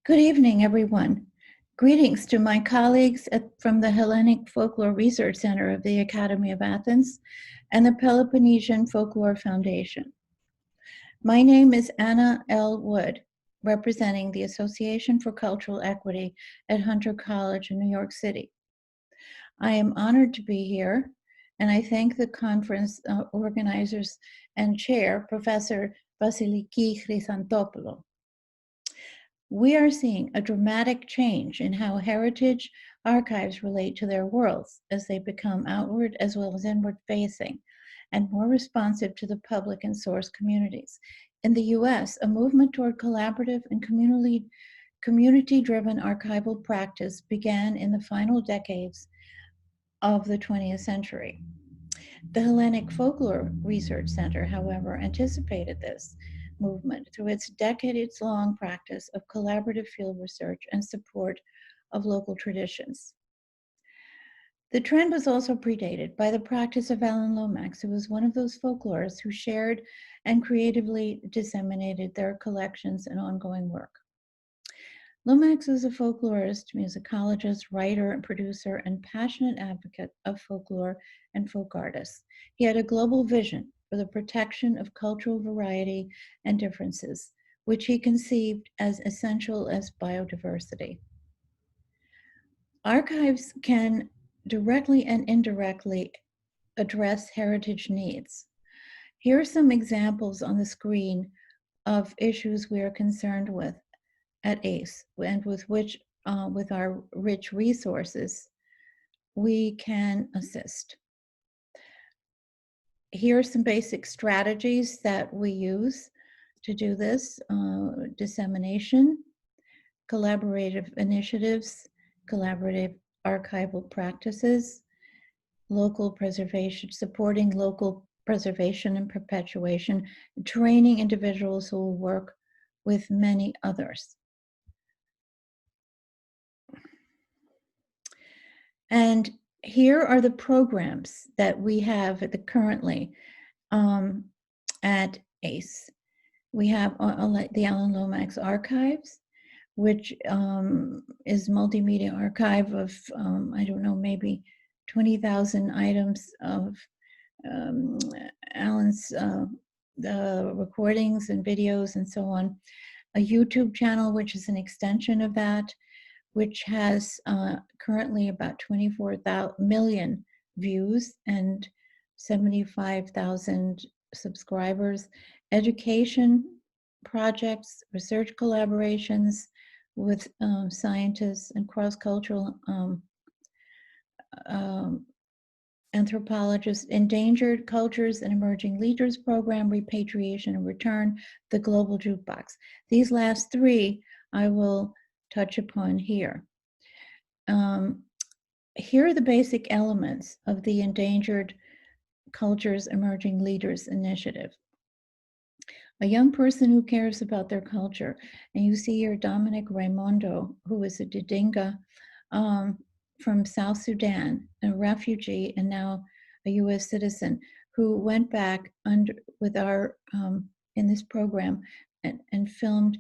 Good evening, everyone. Greetings to my colleagues from the Hellenic Folklore Research Center of the Academy of Athens and the Peloponnesian Folklore Foundation. My name is Anna L. Wood, representing the Association for Cultural Equity at Hunter College in New York City. I am honored to be here, and I thank the conference organizers and chair, Professor Vasiliki Chrysantopoulou. We are seeing a dramatic change in how heritage archives relate to their worlds as they become outward as well as inward facing and more responsive to the public and source communities. In the US, a movement toward collaborative and community-driven archival practice began in the final decades of the 20th century. The Hellenic Folklore Research Center, however, anticipated this movement through its decades-long practice of collaborative field research and support of local traditions. The trend was also predated by the practice of Alan Lomax, who was one of those folklorists who shared and creatively disseminated their collections and ongoing work. Lomax was a folklorist, musicologist, writer, and producer, and passionate advocate of folklore and folk artists. He had a global vision for the protection of cultural variety and differences, which he conceived as essential as biodiversity. Archives can directly and indirectly address heritage needs. Here are some examples on the screen of issues we are concerned with at ACE, and with which, with our rich resources, we can assist. Here are some basic strategies that we use to do this: dissemination, collaborative initiatives, collaborative archival practices, local preservation, supporting local preservation and perpetuation, training individuals who will work with many others. And here are the programs that we have currently at ACE. We have the Alan Lomax Archives, which is multimedia archive of, I don't know, maybe 20,000 items of Alan's the recordings and videos and so on. A YouTube channel, which is an extension of that, which has currently about 24 million views and 75,000 subscribers. Education projects, research collaborations with scientists and cross-cultural anthropologists, Endangered Cultures and Emerging Leaders Program, Repatriation and Return, the Global Jukebox. These last three I will touch upon here. Here are the basic elements of the Endangered Cultures Emerging Leaders Initiative. A young person who cares about their culture. And you see here Dominic Raimondo, who is a Didinga from South Sudan, a refugee and now a US citizen, who went back with our, in this program and filmed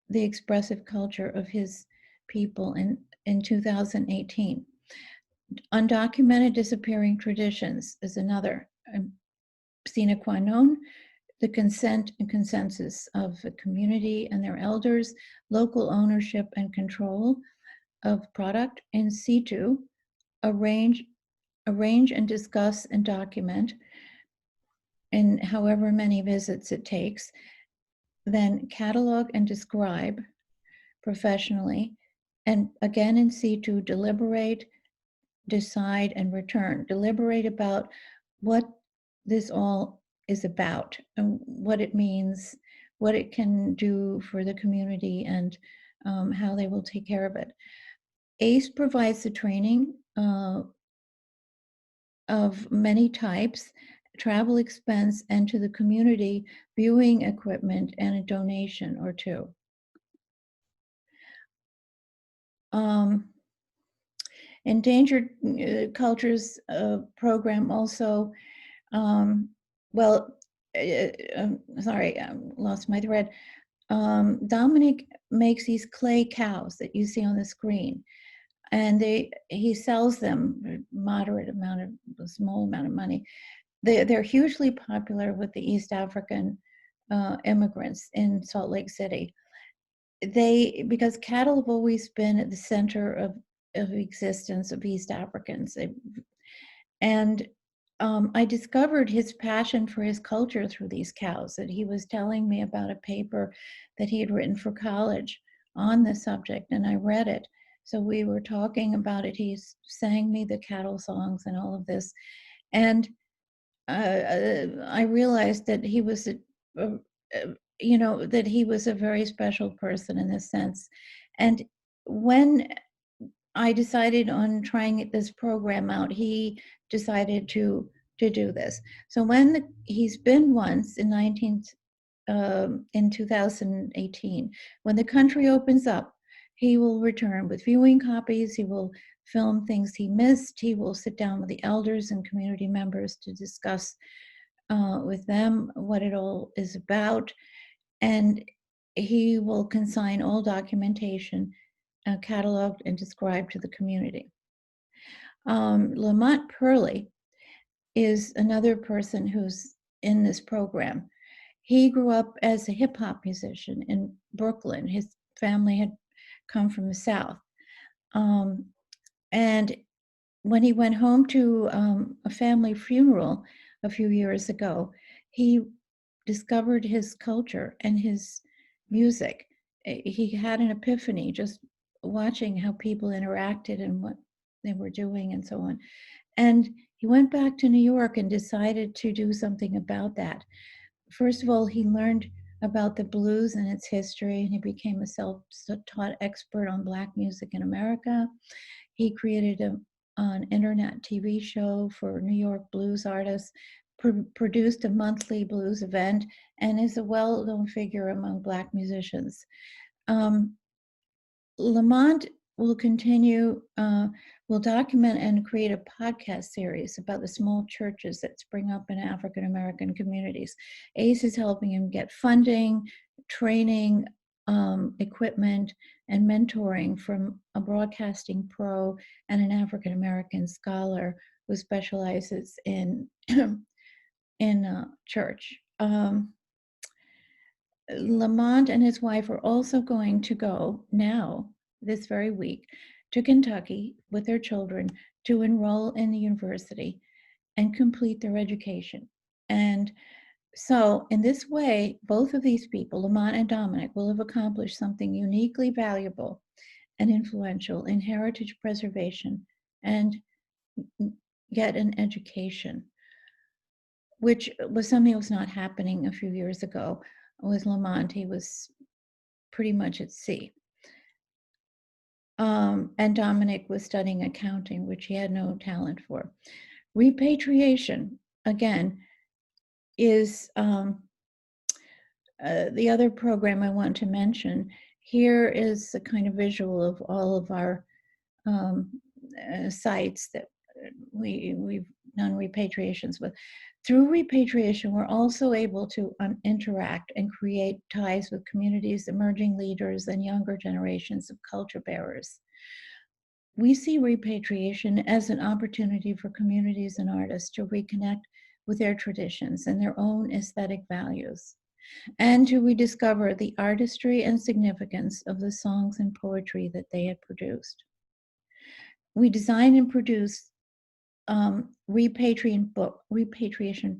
the expressive culture of his people in 2018. Undocumented disappearing traditions is another sine qua non. The consent and consensus of the community and their elders, local ownership and control of product, in situ, arrange and discuss and document in however many visits it takes, then catalog and describe professionally, and again in situ, deliberate, decide, and return. Deliberate about what this all is about and what it means, what it can do for the community, and how they will take care of it. ACE provides the training of many types, travel expense, and to the community, viewing equipment and a donation or two. Endangered Cultures program also, sorry, lost my thread. Dominic makes these clay cows that you see on the screen, and he sells them a small amount of money. They're hugely popular with the East African immigrants in Salt Lake City. Because cattle have always been at the center of existence of East Africans. And I discovered his passion for his culture through these cows, that he was telling me about a paper that he had written for college on the subject, and I read it. So we were talking about it. He sang me the cattle songs and all of this. And I realized that he was, that he was a very special person in this sense. And when I decided on trying this program out, he decided to do this. So he's been once in 2018, when the country opens up, he will return with viewing copies. He will film things he missed. He will sit down with the elders and community members to discuss with them what it all is about. And he will consign all documentation, cataloged and described to the community. Lamont Curley is another person who's in this program. He grew up as a hip hop musician in Brooklyn. His family had come from the South. And when he went home to a family funeral a few years ago, he discovered his culture and his music. He had an epiphany just watching how people interacted and what they were doing and so on. And he went back to New York and decided to do something about that. First of all, he learned about the blues and its history, and he became a self-taught expert on Black music in America. He created an internet TV show for New York blues artists, produced a monthly blues event, and is a well-known figure among Black musicians. Lamont will will document and create a podcast series about the small churches that spring up in African American communities. ACE is helping him get funding, training, equipment, and mentoring from a broadcasting pro and an African American scholar who specializes in church. Lamont and his wife are also going to go now, this very week, to Kentucky with their children to enroll in the university and complete their education. And so, in this way, both of these people, Lamont and Dominic, will have accomplished something uniquely valuable and influential in heritage preservation and get an education, which was something that was not happening a few years ago. With Lamont, he was pretty much at sea. And Dominic was studying accounting, which he had no talent for. Repatriation, again, is the other program I want to mention. Here is a kind of visual of all of our sites that we've done repatriations with. Through repatriation, we're also able to interact and create ties with communities, emerging leaders, and younger generations of culture bearers. We see repatriation as an opportunity for communities and artists to reconnect with their traditions and their own aesthetic values, and to rediscover the artistry and significance of the songs and poetry that they had produced. We design and produce repatriation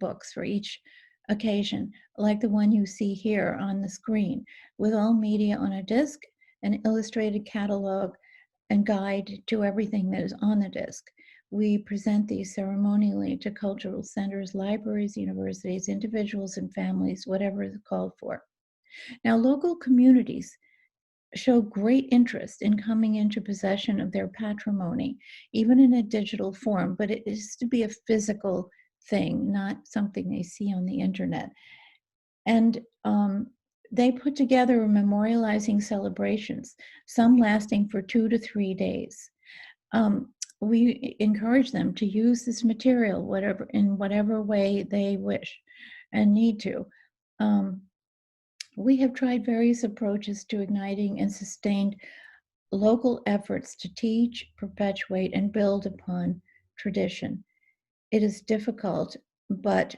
books for each occasion, like the one you see here on the screen, with all media on a disc, an illustrated catalog, and guide to everything that is on the disc. We present these ceremonially to cultural centers, libraries, universities, individuals, and families, whatever is called for. Now, local communities show great interest in coming into possession of their patrimony, even in a digital form, but it is to be a physical thing, not something they see on the internet. And they put together memorializing celebrations, some lasting for 2 to 3 days. We encourage them to use this material in whatever way they wish and need to. We have tried various approaches to igniting and sustained local efforts to teach, perpetuate, and build upon tradition. It is difficult, but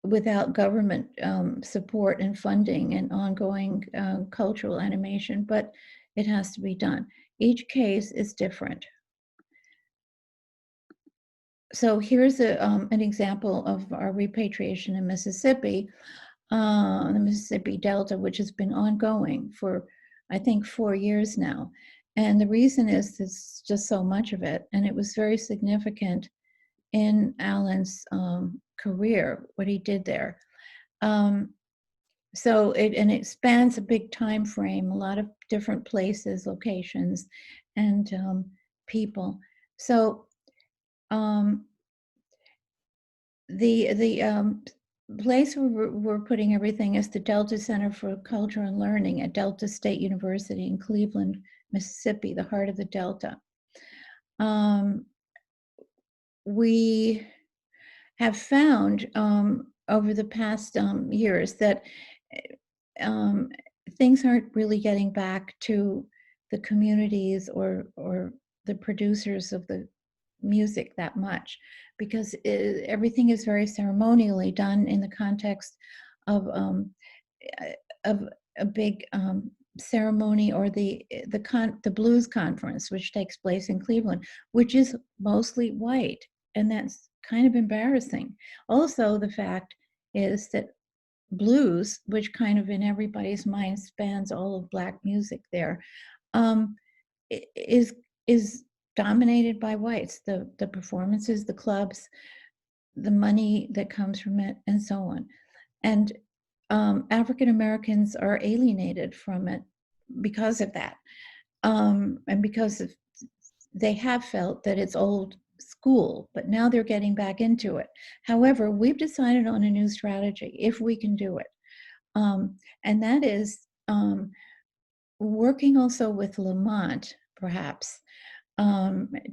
without government support and funding and ongoing cultural animation, but it has to be done. Each case is different. So here's an example of our repatriation in Mississippi, the Mississippi Delta, which has been ongoing for, I think, 4 years now. And the reason is there's just so much of it. And it was very significant in Alan's career, what he did there. So it spans a big time frame, a lot of different places, locations, and people. So the place where we're putting everything is the Delta Center for Culture and Learning at Delta State University in Cleveland, Mississippi, the heart of the Delta. We have found over the past years that things aren't really getting back to the communities or the producers of the music that much, because everything is very ceremonially done in the context of a big ceremony, or the blues conference, which takes place in Cleveland, which is mostly white, and that's kind of embarrassing. Also, the fact is that blues, which kind of in everybody's mind spans all of Black music there, is dominated by whites. The performances, the clubs, the money that comes from it, and so on. And African Americans are alienated from it because of that, and because of, they have felt that it's old school, but now they're getting back into it. However, we've decided on a new strategy if we can do it, and that is working also with Lamont, perhaps,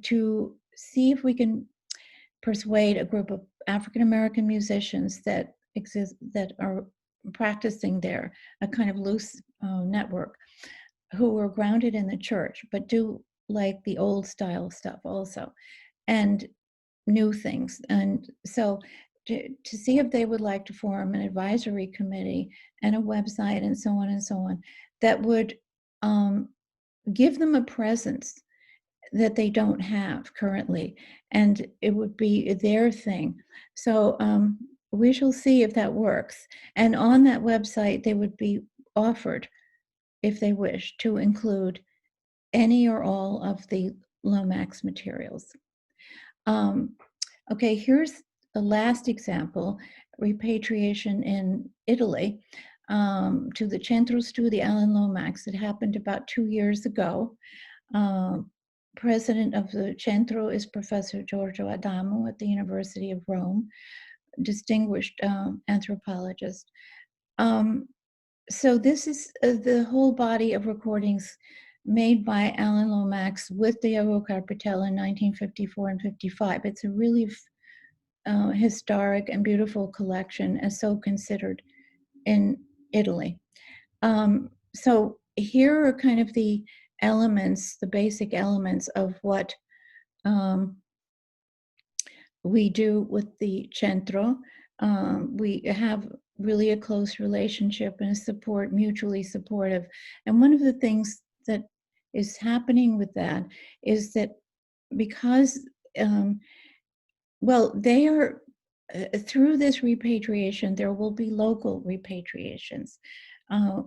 to see if we can persuade a group of African American musicians that exist, that are practicing there, a kind of loose network, who are grounded in the church, but do like the old style stuff also, and new things. And so to see if they would like to form an advisory committee and a website and so on and so on, that would give them a presence that they don't have currently, and it would be their thing. So we shall see if that works. And on that website, they would be offered, if they wish, to include any or all of the Lomax materials. Okay, here's the last example, repatriation in Italy, to the Centro Studi Alan Lomax. It happened about 2 years ago. President of the Centro is Professor Giorgio Adamo at the University of Rome, distinguished anthropologist. So this is the whole body of recordings made by Alan Lomax with Diego Carpitella in 1954 and 55. It's a really historic and beautiful collection, as so considered in Italy. So here are kind of the elements, the basic elements of what we do with the Centro. We have really a close relationship and a support, mutually supportive. And one of the things that is happening with that is that because, well, they are, through this repatriation, there will be local repatriations,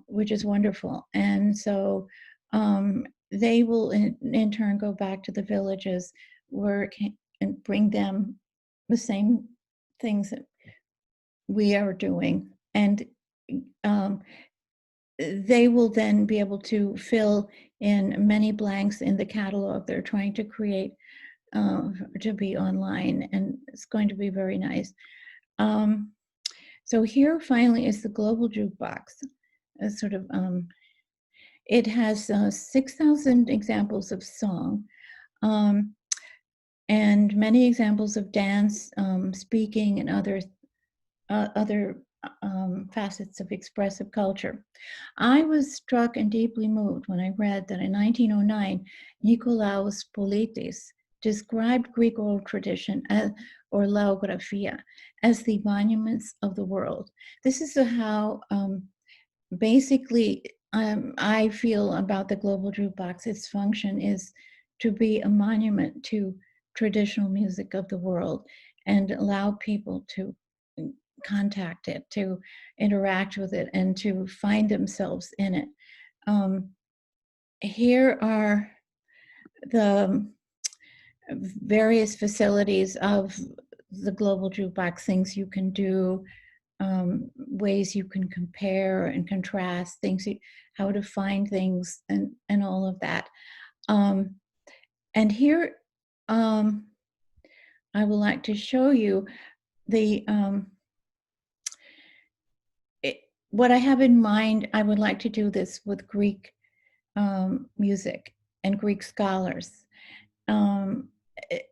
which is wonderful. And so they will in turn go back to the villages, work, and bring them the same things that we are doing. And they will then be able to fill in many blanks in the catalog they're trying to create to be online, and it's going to be very nice. So here finally is the global jukebox. Sort of, it has 6,000 examples of song, and many examples of dance, speaking, and other facets of expressive culture. I was struck and deeply moved when I read that in 1909, Nikolaos Politis described Greek oral tradition as, or laographia, as the monuments of the world. This is how basically I feel about the Global Jukebox. Its function is to be a monument to traditional music of the world and allow people to contact it, to interact with it, and to find themselves in it. Here are the various facilities of the Global Jukebox, things you can do, ways you can compare and contrast things, how to find things, and all of that. And here, I would like to show you the what I have in mind. I would like to do this with Greek music and Greek scholars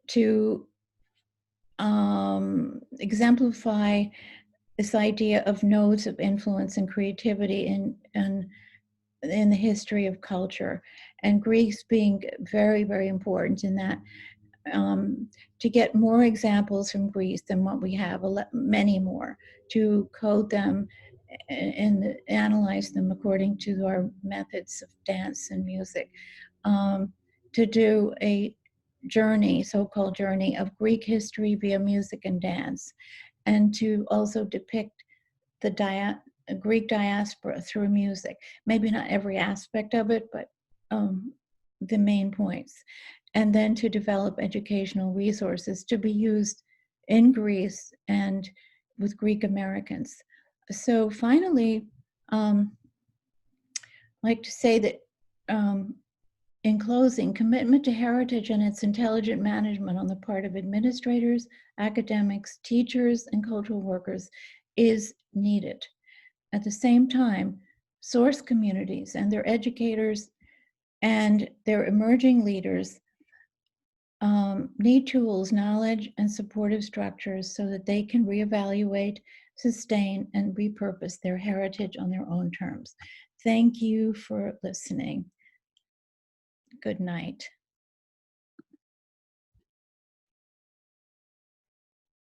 to exemplify this idea of nodes of influence and creativity in the history of culture, and Greece being very, very important in that. To get more examples from Greece than what we have, many more, to code them and analyze them according to our methods of dance and music, to do a journey, so-called journey of Greek history via music and dance, and to also depict the Greek diaspora through music. Maybe not every aspect of it, but the main points. And then to develop educational resources to be used in Greece and with Greek Americans. So finally, I'd like to say that in closing, commitment to heritage and its intelligent management on the part of administrators, academics, teachers, and cultural workers is needed. At the same time, source communities and their educators and their emerging leaders need tools, knowledge, and supportive structures so that they can reevaluate, sustain, and repurpose their heritage on their own terms. Thank you for listening. Good night.